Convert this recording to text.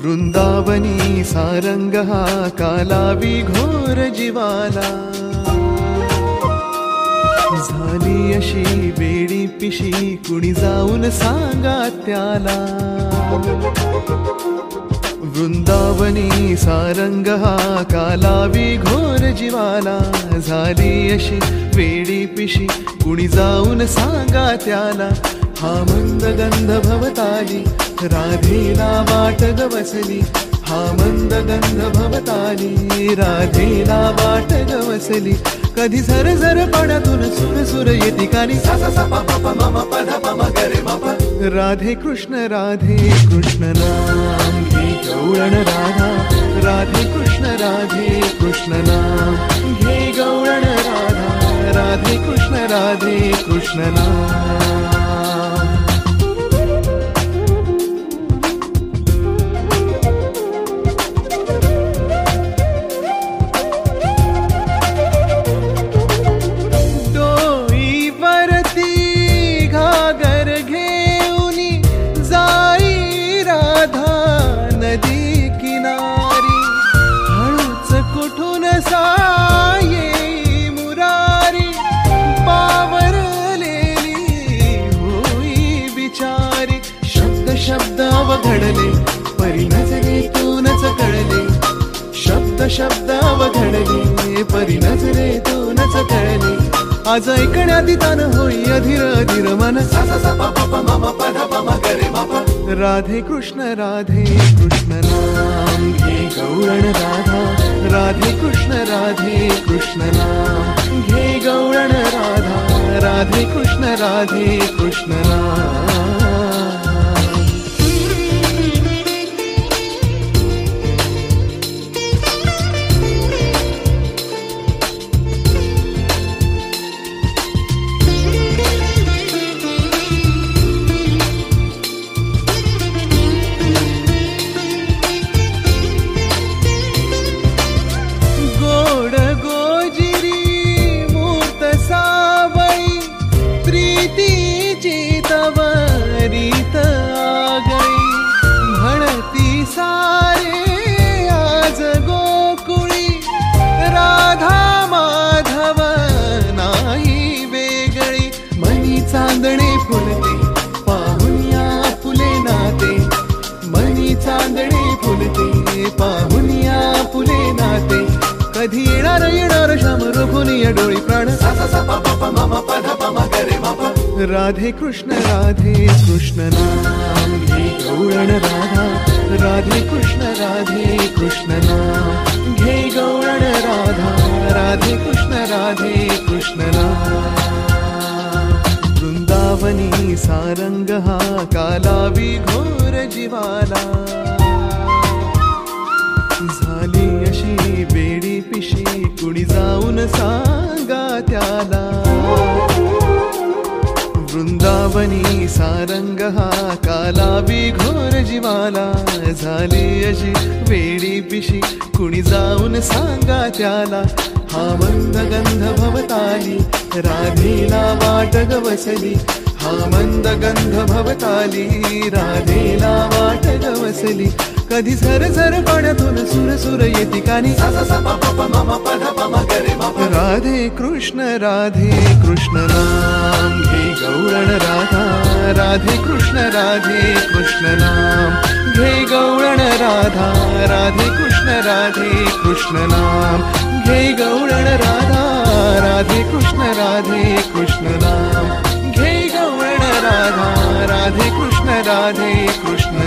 वृंदावनी सारंग हा कालावी घोर जीवाला, झाली अशी वेडी पिशी कुणी जाऊन सांगा त्याला. वृंदावनी सारंग हा कालावी घोर जीवाला, झाली अशी वेडी पिशी कुणी जाऊन सांगा त्याला. हा मंद गंध भवताली राधेला वाट ग बसली, हा मंद गंध भवताली राधेला वाट ग बसली. कधी झर झर पाण्यातून सुर सुर येती कानी, सा सा सा पा पा मा मा पा धा पा मा ग रे मा पा. राधे कृष्ण नाम घे गवळण राधा, राधे कृष्ण नाम घे गवळण राधा, राधे कृष्ण नाम. शब्द अवघडले परी नजरेतूनच कळले, शब्द शब्द अवघडले परी नजरेतूनच कळले. आज ऐकण्यात तान होई अधीर अधीर मन, सा सा सा पा पा पा मा मा पा धा पा मा ग रे मा पा. राधे कृष्ण नाम घे गवळण राधा, राधे कृष्ण नाम घे गवळण राधा, राधे कृष्ण नाम. चांदणे फुलते पाहुनिया फुले नाते, मनी चांदणे फुलते पाहुनिया फुले नाते. कधी येणार श्याम रोखुनिया डोळी प्राण, सा सा सा पा पा पा मा मा पा धा पा मा ग रे मा पा. राधे कृष्ण नाम घे गवळण राधा, राधे कृष्ण नाम घे गवळण राधा, राधे कृष्ण नाम. वृंदावनी सारंग हा कालावी घोर जीवाला, झाली अशी वेडी पिशी कुणी जाऊन सांगा त्याला. वृंदावनी सारंग हा कालावी घोर जीवाला, झाली अशी वेडी पिशी कुणी जाऊन सांगा त्याला. हा मंद गंध भवताली राधेला वाट ग बसली, हा मंद गंध भवताली राधेला वाट ग बसली. कधी झर झर पाण्यातून सुर सुर येती कानी, सा सा सा पा पा पा मा मा पा धा पा मा ग रे मा पा. राधे कृष्ण नाम घे गवळण राधा, राधे कृष्ण नाम घे गवळण राधा, राधे कृष्ण नाम घे गवळण राधा, राधे कृष्ण नाम घे गवळण राधा, राधे कृष्ण